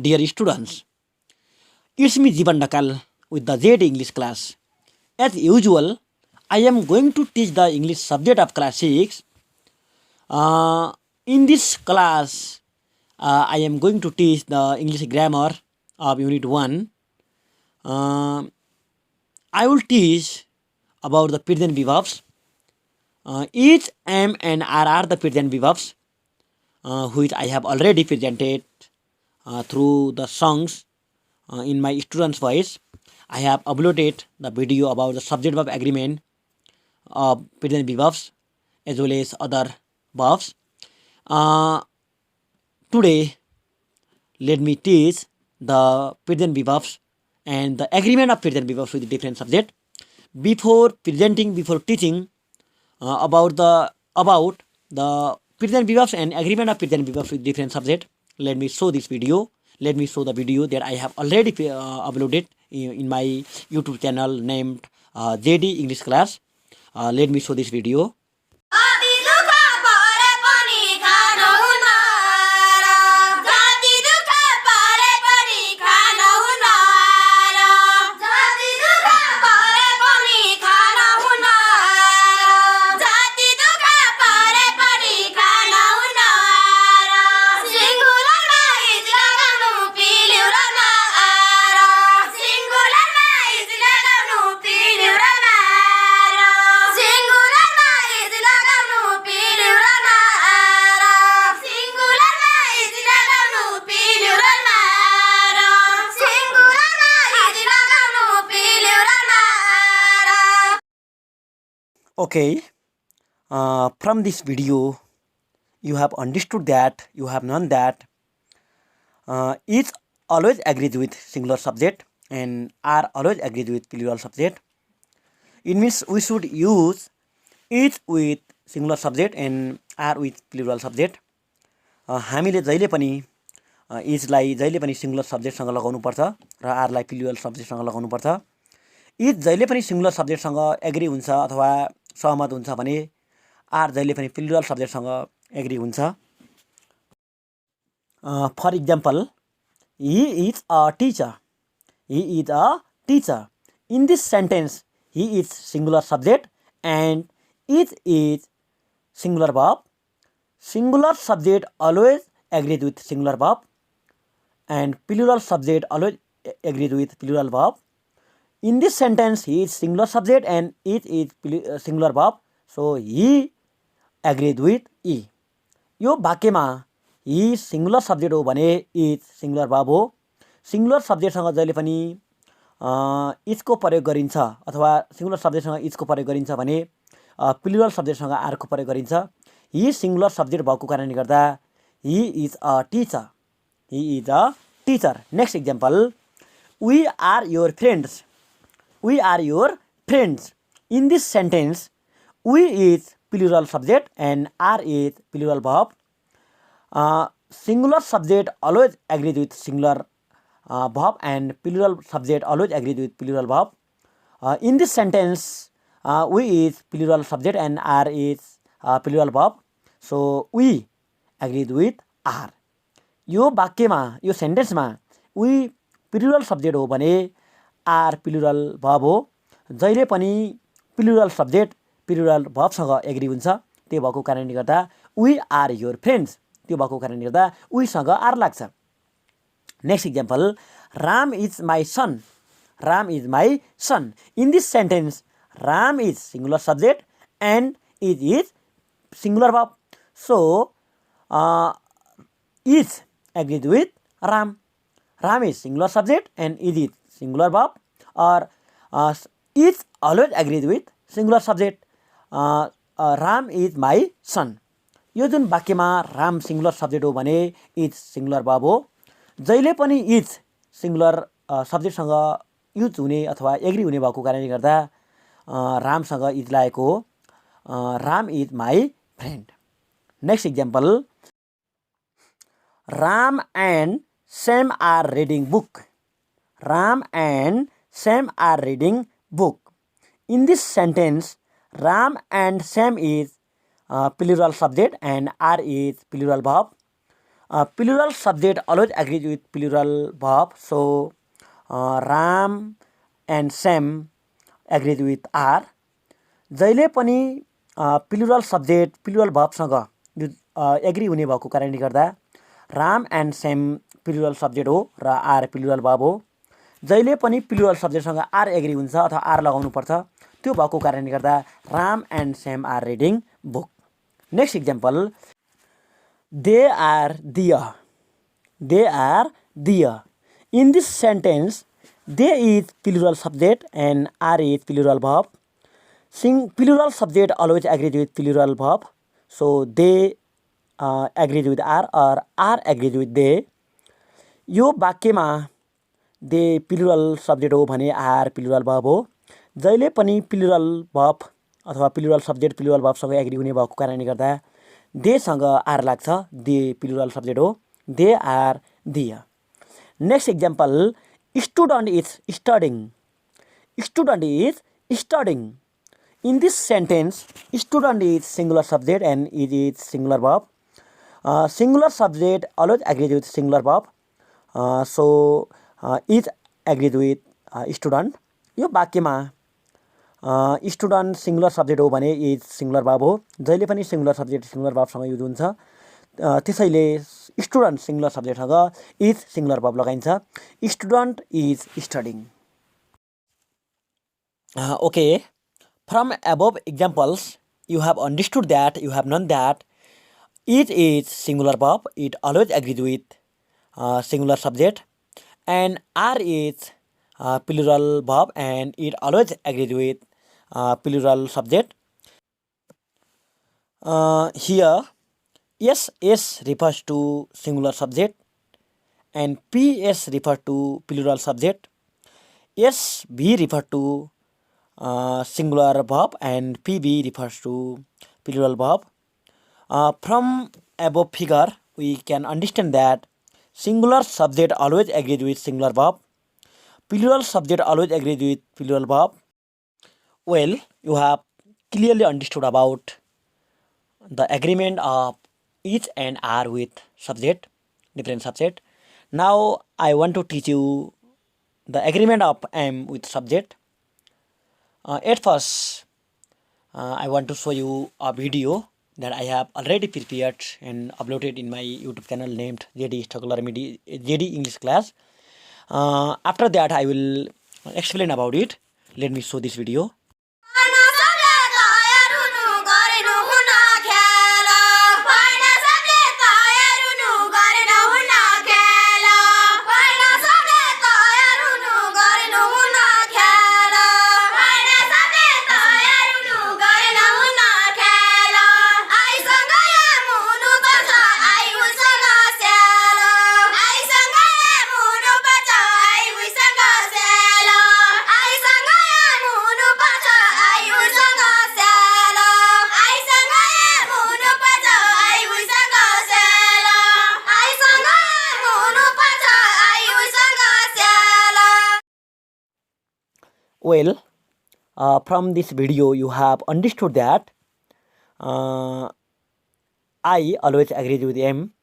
Dear students, it's me Jivan Dakal with the Z English class. As usual, I am going to teach the English subject of class 6. In this class, I am going to teach the English grammar of Unit 1. I will teach about the present verbs. Each am and are the present verbs, which I have already presented through the songs in my student's voice. I have uploaded the video about the subject verb agreement of present verbs as well as other verbs. Today, let me teach the present verbs and the agreement of present verbs with different subject. Before teaching about the present verbs and agreement of present verbs with different subject, let me show this video. Let me show the video that I have already uploaded in my YouTube channel named JD English Class. Let me show this video. Okay, from this video, you have understood that, you have known that each always agrees with singular subject and are always agrees with plural subject. It means we should use each with singular subject and are with plural subject. हामीले जहिले पनि इजलाई जहिले पनि singular सब्जेक्टसँग लगाउनुपर्छ र आरलाई plural सब्जेक्टसँग लगाउनुपर्छ. Is जहिले पनि सिंगुलर सब्जेक्टसँग एग्री हुन्छ अथवा सहमत हुन्छ भने आर जहिले पनि प्लुरल सब्जेक्टसँग एग्री हुन्छ. For example, he is a teacher. He is a teacher. In this sentence he is singular subject and is singular verb. Singular subject always agrees with singular verb and plural subject always agrees with plural verb. In this sentence, he is singular subject and is singular verb. So he agreed with e. यो वाक्यमा he singular subject हो भने is singular verb हो. Singular subjectसँग जहिले पनि इजको प्रयोग गरिन्छ अथवा singular सब्जेक्टसँग इजको प्रयोग गरिन्छ भने प्लुरल सब्जेक्टसँग आरको प्रयोग गरिन्छ. ही सिंगुलर सब्जेक्ट भएको कारणले गर्दा he is a teacher. He is a teacher. Next example, we are your friends. We are your friends. In this sentence we is plural subject and are is plural verb. Singular subject always agrees with singular verb and plural subject always agrees with plural verb. In this sentence, we is plural subject and are is plural verb. So we agreed with are. यो वाक्यमा यो सेन्टेन्समा we plural subject हो भने are plural verb हो. जहिले पनि plural subject plural verb सँग agree हुन्छ. त्यो भएको कारणले गर्दा we are your friends. त्यो भएको कारणले गर्दा we सँग are लाग्छ. Next example, Ram is my son. Ram is my son. In this sentence, Ram is singular subject and is singular verb. So, is agreed with Ram. Ram is singular subject and is singular verb. Or is always agreed with singular subject. Ram is my son. यो जुन वाक्यमा Ram singular subject हो भने is singular verb हो. जहिले पनि is singular सब्जेक्टसँग use हुने अथवा agree हुने भएको कारणले गर्दा रामसँग इज लागेको हो. Ram is my friend. Next example, Ram and Sam are reading book. Ram and Sam are reading book. In this sentence Ram and Sam is plural subject and are is plural verb. Plural subject always agrees with plural verb. So Ram and Sam agrees with R. जहिले पनि plural subject plural भर्बसँग यो agree हुने भएको कारणले गर्दा Ram and same plural subject हो र are plural verb हो। जहिले पनि प्लुरल सब्जेक्टसँग आर एग्री हुन्छ अथवा आर लगाउनु पर्छ, त्यो भएको कारणले गर्दा Ram and Sam are reading book. Next example, they are there. They are there. In this sentence they is plural subject and are is plural verb. Plural subject always agrees with plural verb. So they agrees with R or R agrees with they. यो वाक्यमा they plural subject हो भने are plural verb हो। जहिले पनि plural verb अथवा plural subject plural भर्बसँग agree हुने भएको कारणले गर्दा देसँग आर लाग्छ, दे प्लुरल सब्जेक्ट हो। They are there. Next example, student is studying. Student is studying. In this sentence, student is singular subject and it is singular verb. Singular subject always agrees with singular verb. So is agrees with student. यो वाक्यमा student singular subject हो भने is singular verb हो। जहिले पनि singular subject singular verb सँग use हुन्छ, त्यसैले student singular सब्जेक्टसँग इज सिंगुलर verb लगाइन्छ। Student is studying. Okay. From above examples, you have understood that, you have known that it is singular verb, it always agrees with singular subject, and R is plural verb and it always agrees with plural subject. Here, S refers to singular subject and PS refers to plural subject. SB refers to singular verb and PB refers to plural verb. From above figure, we can understand that singular subject always agrees with singular verb. Plural subject always agrees with plural verb. Well, you have clearly understood about the agreement of each and R with subject, different subject. Now I want to teach you the agreement of M with subject. At first, I want to show you a video that I have already prepared and uploaded in my YouTube channel named JD JD English Class. After that, I will explain about it. Let me show this video. Well, from this video you have understood that I always agrees with M.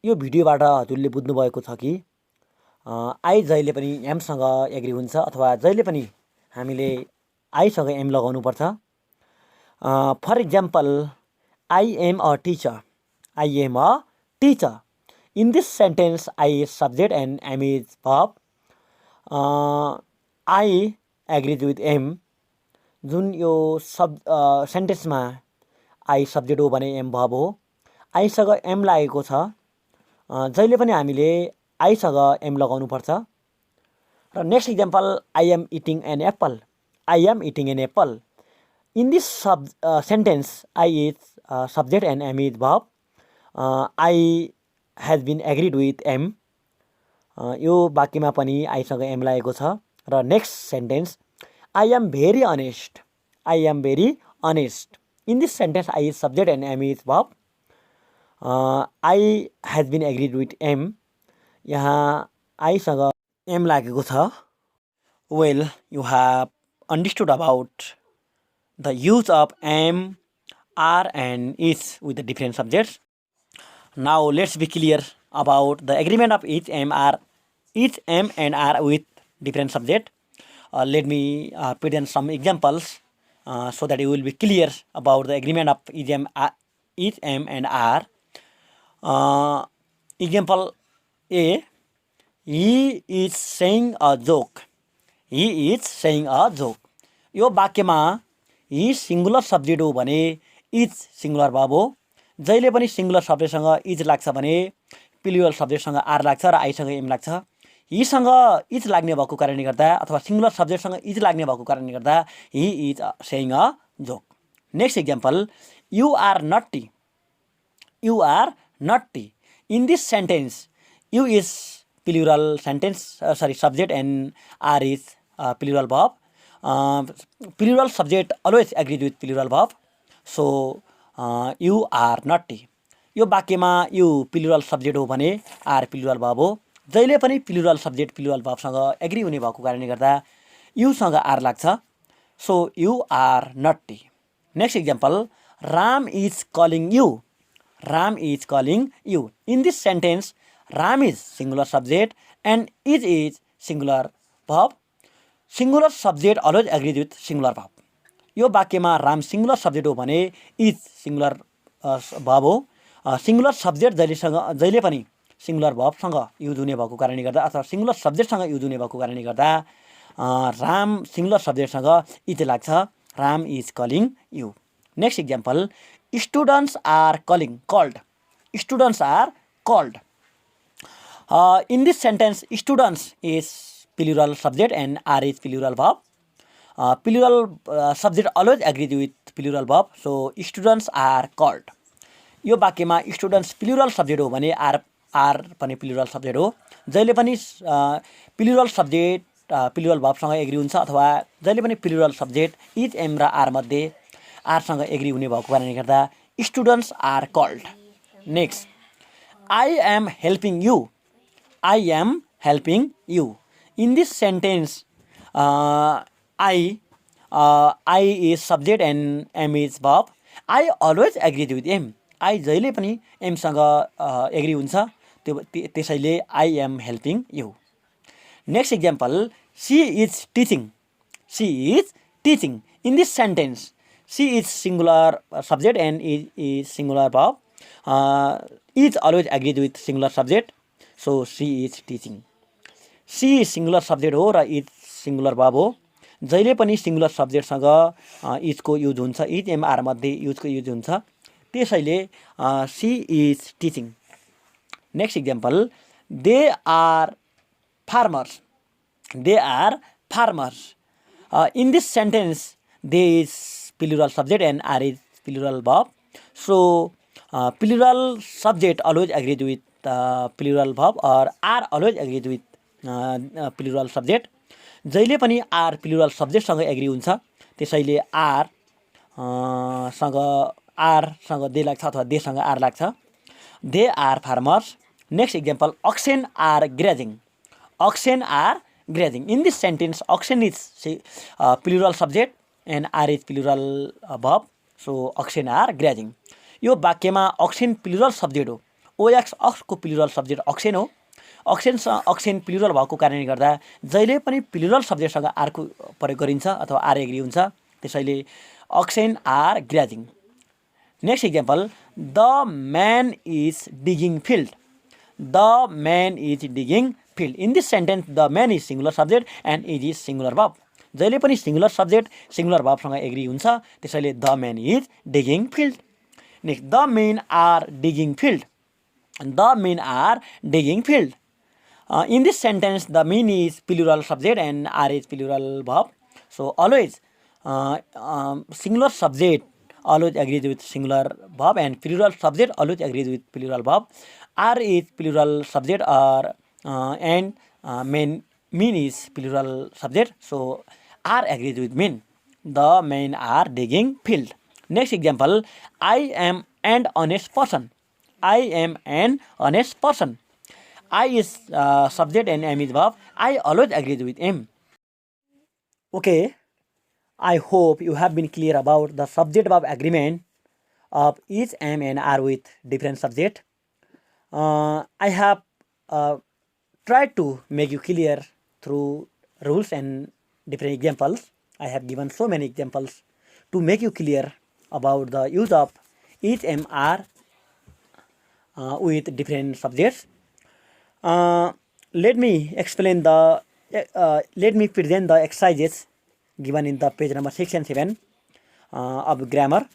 यो भिडियोबाट हजुरले बुझ्नुभएको छ कि I जहिले पनि एमसँग agree हुन्छ अथवा जहिले पनि हामीले आईसँग एम लगाउनुपर्छ। For example, I am a teacher. I am a teacher. In this sentence I is subject and am is verb. I agrees with am. जुन यो सेन्टेन्समा आई सब्जेक्ट हो भने एम verb हो। आईसँग एम लागेको छ, जहिले पनि हामीले आईसँग एम लगाउनु पर्छ। र next example, I am eating an apple. I am eating an apple. In this sentence I is subject and am is verb. I has been agreed with am. यो वाक्यमा पनि आईसँग एम लागेको छ। र next sentence, I am very honest. I am very honest. In this sentence I is subject and am is verb. I has been agreed with am. यहाँ आईसँग am लागेको छ। Well, you have understood about the use of am, are and is with the different subjects. Now let's be clear about the agreement of each M and R with different subject. Let me present some examples so that you will be clear about the agreement of each M and R. Example A. He is saying a joke. He is saying a joke. यो वाक्यमा ही singular subject हो भने is singular verb हो। जहिले पनि singular सब्जेक्टसँग is लाग्छ भने plural सब्जेक्टसँग are लाग्छ र आईसँग एम लाग्छ। हिसँग इज लाग्ने भएको कारणले गर्दा अथवा सिङ्गुलर सब्जेक्टसँग इज लाग्ने भएको कारणले गर्दा he is saying a joke. Next example, you are naughty. You are naughty. In this sentence you is plural subject and are is plural verb. Plural subject always agrees with plural verb. So you are naughty. यो वाक्यमा you plural subject हो भने are plural verb हो। जहिले पनि plural subject plural verb सँग agree हुने भएको कारणले गर्दा यु सँग आर लाग्छ। So you are naughty. Next example, Ram is calling you. Ram is calling you. In this sentence Ram is singular subject and is singular verb. Singular subject always agrees with singular verb. यो वाक्यमा Ram singular subject हो भने is singular verb हो। Singular subject जहिले पनि singular भर्बसँग use हुने भएको कारणले गर्दा अथवा सिङ्गुलर सब्जेक्टसँग युज हुने भएको कारणले गर्दा राम सिङ्गुलर सब्जेक्टसँग इज लाग्छ। Ram is calling you. Next example, students are called. Students are called. In this sentence students is plural subject and R is plural verb. Plural subject always agrees with plural verb. So students are called. यो वाक्यमा students plural subject हो भने are पनि plural subject हो। जहिले पनि plural subject plural भर्बसँग agree हुन्छ अथवा जहिले पनि प्लुरल सब्जेक्ट इज एम र आर मध्ये आरसँग एग्री हुने भएको कारणले गर्दा students are called. Next, I am helping you. I am helping you. In this sentence, I is subject and M is verb. I always agree with M. I जहिले पनि M सँग agree हुन्छ, त्यसैले I am helping you. Next example, she is teaching. She is teaching. In this sentence, she is singular subject and is singular verb. Is always agreed with singular subject, so she is teaching. She singular subject हो र is singular verb हो। जहिले पनि singular सब्जेक्टसँग इजको use हुन्छ, is am are मध्ये युजको युज हुन्छ, त्यसैले she is teaching. Next example, they are farmers. They are farmers. In this sentence they is plural subject and are is plural verb. So plural subject always agrees with plural verb और are always agrees with plural subject. जहिले पनि are plural सब्जेक्टसँग agree हुन्छ, त्यसैले आरसँग they लाग्छ अथवा देसँग are लाग्छ। They are farmers. Next example, oxen are grazing. Oxen are grazing. In this sentence oxen is plural subject and are is plural verb. So oxen are grazing. यो वाक्यमा oxen plural subject हो। Ox अक्सको plural subject oxen हो। Oxen plural भएको कारणले गर्दा जहिले पनि प्लुरल सब्जेक्टसँग आरको प्रयोग गरिन्छ अथवा आर एग्री हुन्छ, त्यसैले oxen are grazing. Next example, the man is digging field. The man is digging field. In this sentence the man is singular subject and is singular verb. जहिले पनि सिङ्गुलर सब्जेक्ट सिङ्गुलर verbसँग agree हुन्छ, त्यसैले the man is digging field. Next, the men are digging field. The men are digging field. In this sentence, the mean is plural subject and R is plural verb. So always singular subject always agrees with singular verb and plural subject always agrees with plural verb. R is plural subject or and mean is plural subject. So R agrees with mean. The men are digging field. Next example, I am an honest person. I am an honest person. I is subject and M is verb. I always agree with M. Okay, I hope you have been clear about the subject verb agreement of each M and R with different subject. I have tried to make you clear through rules and different examples. I have given so many examples to make you clear about the use of each MR with different subjects. Let me explain the let me present the exercises given in the page number 6 and 7 of grammar.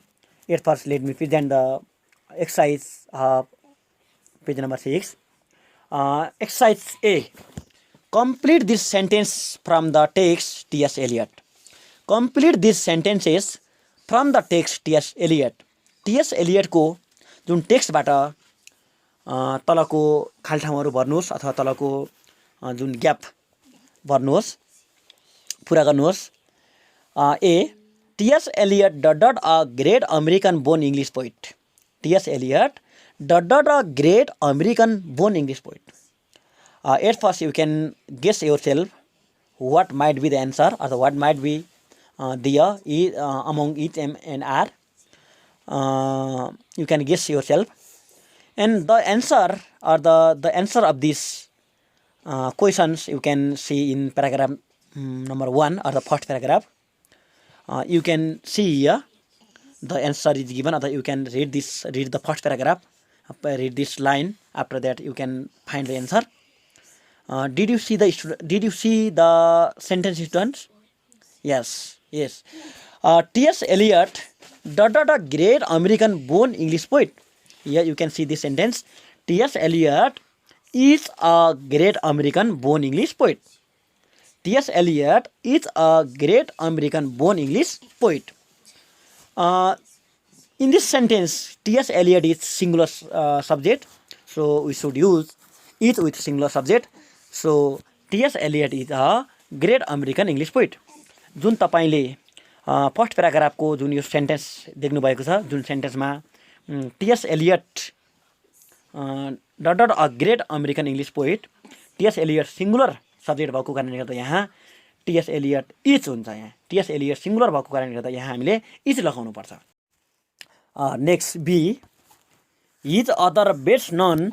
At first, let me present the exercise of page number 6. Exercise A. Complete this sentence from the text T.S. Eliot. Complete these sentences from the text T.S. Eliot. T.S. Eliot को जुन टेक्स्टबाट तलको खाली ठाउँहरू भर्नुहोस् अथवा तलको जुन gap भर्नुहोस् पुरा गर्नुहोस्. ए T.S. Eliot a great American born English poet. T.S. Eliot a great American born English poet. At first you can guess yourself what might be the answer or what might be there among each M and R. You can guess yourself, and the answer or the answer of these questions you can see in paragraph number 1 or the first paragraph. You can see here the answer is given, or you can read the first paragraph, read this line. After that you can find the answer. Did you see the sentence, students? Yes. T.S. Eliot a great American born English poet. Here you can see this sentence. T.S. Eliot is a great American born English poet. T.S. Eliot is a great American born English poet. In this sentence, T.S. Eliot is singular subject, so we should use it with singular subject. So T.S. Eliot is a great American English poet. जुन तपाईले first प्याराग्राफको जुन यो sentence देख्नु भएको छ, जुन सेन्टेन्समा T.S. Eliot a great American English poet, T.S. Eliot singular subject भएको कारणले गर्दा यहाँ T.S. Eliot इज हुन्छ. यहाँ T.S. Eliot सिंगुलर भएको कारणले गर्दा यहाँ हामीले इज लगाउनु पर्छ. Next B. His other best known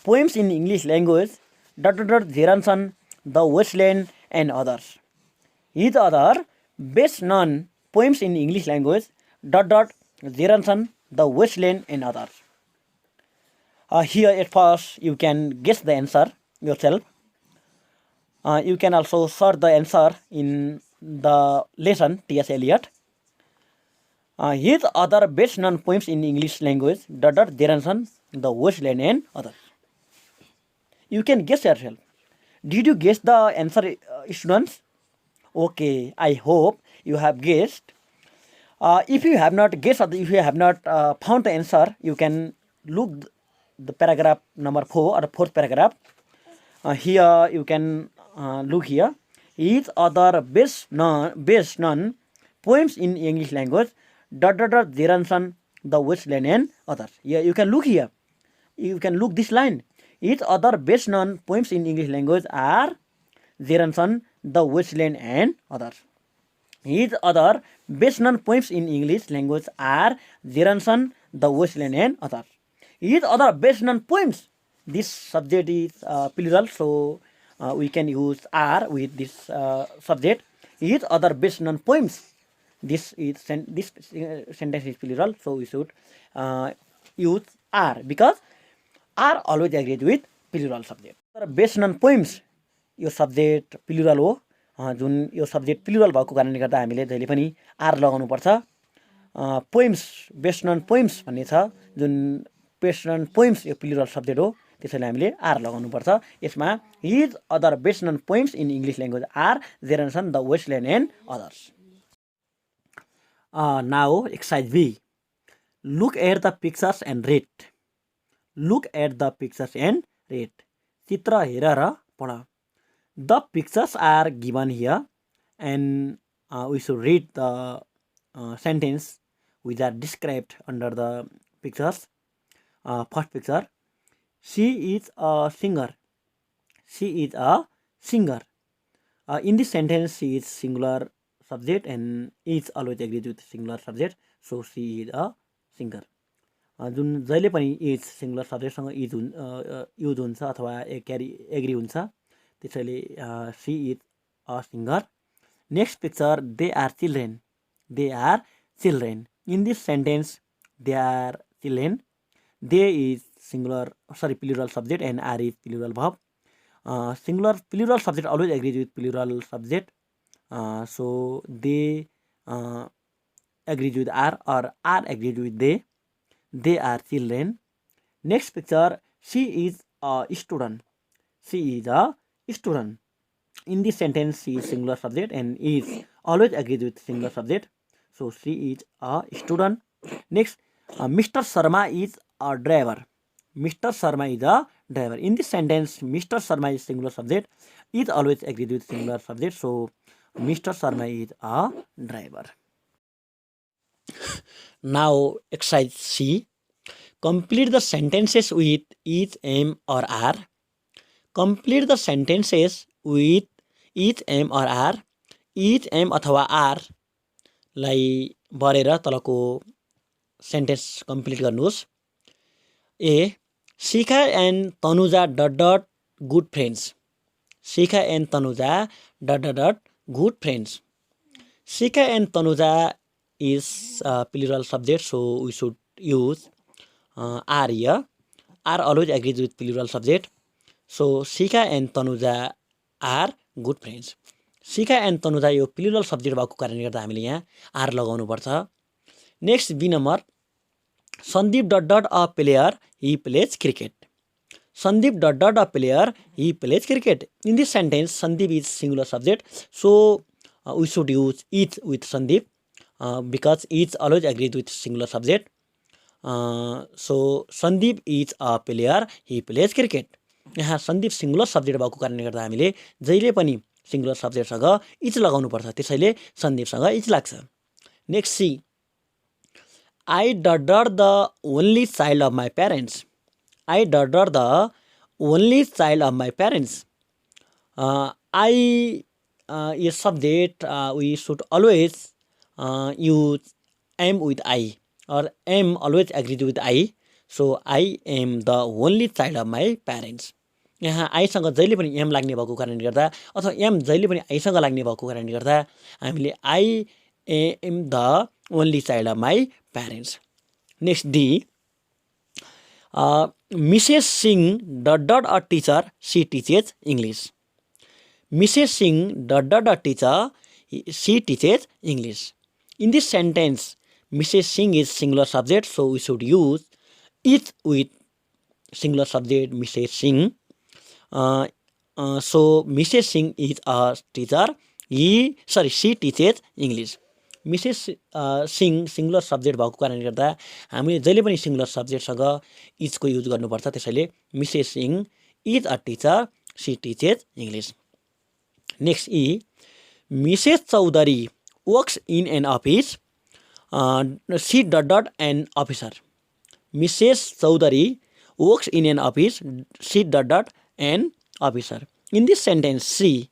poems in English language Gerontion the Waste Land and others. His other best known poems in English language Jeranson, the Wasteland and others. Here at first you can guess the answer yourself. You can also search the answer in the lesson T.S. Eliot. His other best known poems in English language Jeranson, the Wasteland and others. You can guess yourself. Did you guess the answer, students? Okay, I hope you have guessed. If you have not guessed or if you have not found the answer, you can look the paragraph number 4 or the fourth paragraph. Here you can look here. His other best known poems in English language Jeranson, the Wasteland and others. Yeah, you can look here. You can look this line. His other best known poems in English language are Jeranson, the Wasteland and others. His other best known poems in English language are Jeranson, the Wasteland and others. His other best known poems. This subject is plural, so we can use are with this subject. His other best known poems. This sentence is plural, so we should use are because are always agreed with plural subject. Best known poems. यो subject plural हो. जुन यो subject plural भएको कारणले गर्दा हामीले जहिले पनि आर लगाउनु पर्छ. पोएम्स बेस्ट नन पोएम्स भन्ने छ, जुन बेस्ट नन पोएम्स यो प्लुरल सब्जेक्ट हो, त्यसैले हामीले आर लगाउनु पर्छ. यसमा his other best known poems in English language are Gerontion, the Waste Land and others. Now exercise B. Look at the pictures and read. Look at the pictures and read. चित्र हेर र पढ. The pictures are given here, and we should read the sentence which are described under the pictures. First picture, she is a singer. She is a singer. In this sentence, she is singular subject and is always agreed with singular subject. So she is a singer. जुन जहिले पनि is singular सब्जेक्टसँग use हुन्छ अथवा agree हुन्छ, त्यसैले she is a singer. Next picture, they are children. They are children. In this sentence they are children, they is plural subject and are is plural verb. Singular plural subject always agrees with plural subject. So they agrees with are, or are agrees with they. They are children. Next picture, she is a student. She is a student. In this sentence, she is singular subject and is always agrees with singular subject. So she is a student. Next, Mr. Sharma is a driver. Mr. Sharma is a driver. In this sentence, Mr. Sharma is singular subject, is always agreed with singular subject. So Mr. Sharma is a driver. Now exercise C. Complete the sentences with is, am or are. Complete the sentences with is, am or are. Is, am अथवा are लाई भरेर तलको sentence complete गर्नुहोस्। A, Shikha and Tanuja dot good friends. Shikha and Tanuja dot good friends. Shikha and Tanuja is plural subject, so we should use are here. Are always agrees with plural subject. So Shikha and Tanuja are good friends. Shikha and Tanuja यो plural subject भएको कारणले गर्दा हामीले यहाँ are लगाउनु पर्छ। Next B number, Sandeep dot a player, he plays cricket. Sandeep dot a player, he plays cricket. In this sentence, Sandeep is singular subject, so we should use it with Sandeep because it always agrees with singular subject. So Sandeep is a player, he plays cricket. यहाँ Sandeep singular subject भएको कारणले गर्दा हामीले जहिले पनि singular सब्जेक्टसँग is लगाउनु पर्छ, त्यसैले सन्दीपसँग इज लाग्छ। Next C, I dot the only child of my parents. I dot the only child of my parents. I is subject. We should always use am with I, or am always agrees with I. So I am the only child of my parents. यहाँ आईसँग जहिले पनि am लाग्ने भएको कारणले गर्दा अथवा am जहिले पनि आईसँग लाग्ने भएको कारणले गर्दा हामीले I am the only child of my parents. Next D, Mrs Singh dot a teacher, she teaches English. Mrs Singh dot a teacher, she teaches English. In this sentence Mrs Singh is singular subject, so we should use it with singular subject Mrs Singh. So Mrs. Singh is a teacher. She teaches English. Mrs. Singh singular subject भएको कारणले गर्दा हामीले जहिले पनि singular सब्जेक्टसँग इजको use गर्नुपर्छ, त्यसैले Mrs Singh is a teacher, she teaches English. Next E, Mrs Chaudhary works in an office, she dot an officer. Mrs Chaudhary works in an office, she dot an officer. In this sentence, she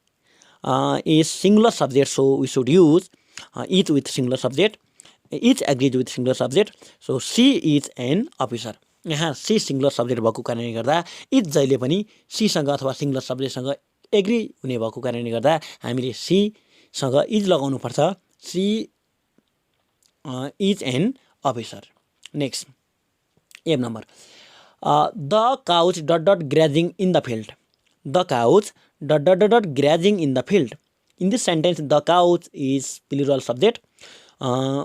is singular subject, so we should use it with singular subject. It agrees with singular subject, so she is an officer. यहाँ she singular subject भएको कारणले गर्दा is जहिले पनि C सँग अथवा singular सब्जेक्टसँग agree हुने भएको कारणले गर्दा हामीले सी सँग इज लगाउनु पर्छ। She is an officer. Next M number, the couch dot grazing in the field. The couch dot grazing in the field. In this sentence, the couch is plural subject.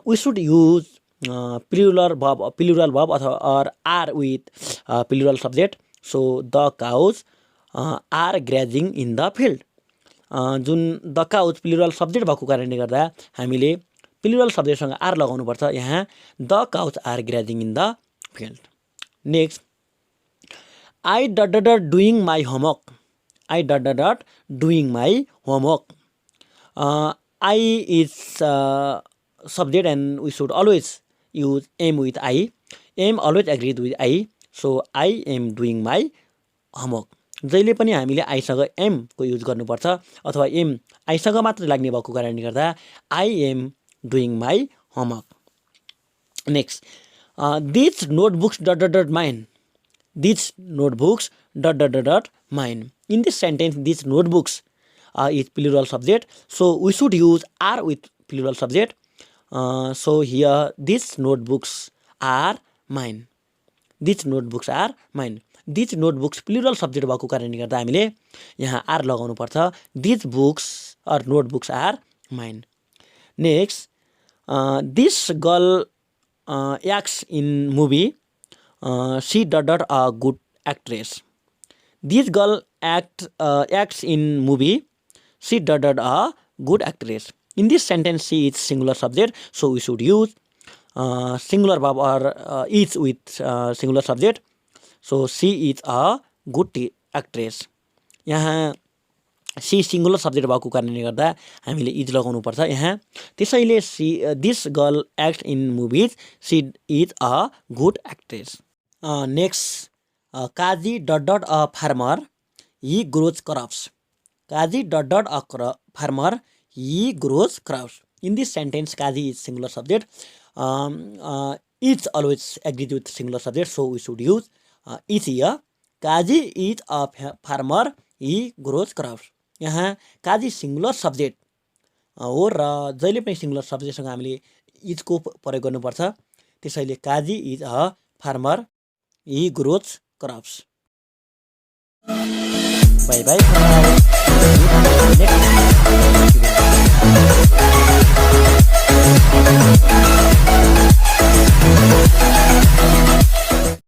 We should use plural verb or are with plural subject. So the cows are grazing in the field. जुन the couch plural subject भएको कारणले गर्दा हामीले plural सब्जेक्टसँग are लगाउनु पर्छ। यहाँ the cows are grazing in the field. Next, I dot doing my homework. I dot doing my homework. I is subject and we should always use am with I. Am always agreed with I. So I am doing my homework. जहिले पनि हामीले आईसँग am को use गर्नुपर्छ अथवा am आईसँग मात्र लाग्ने भएको कारणले गर्दा I am doing my homework. Next, These notebooks mine. These notebooks mine. In this sentence, these notebooks is plural subject, so we should use are with plural subject. So here these notebooks are mine. These notebooks are mine. These notebooks plural subject भएको कारणले गर्दा हामीले यहाँ are लगाउनु पर्छ. These books or notebooks are mine. Next, this girl acts in movie. She a good actress. This girl acts in movie. She a good actress. In this sentence, she is singular subject, so we should use singular verb or is with singular subject. So she is a good actress. यहाँ she singular subject भएको कारणले गर्दा हामीले is लगाउनु पर्छ यहाँ. त्यसैले this girl act in movies. She is a good actress. Next, Kazi a farmer. He grows crops. Kazi a farmer. He grows crops. In this sentence, Kazi is singular subject. Is always agreed with singular subject, so we should use is here. Kazi is a farmer. He grows crops. यहाँ Kaji singular subject हो र जहिले पनि singular सब्जेक्टसँग हामीले इजको प्रयोग गर्नुपर्छ. त्यसैले Kazi is a farmer. He grows crops. Bye by.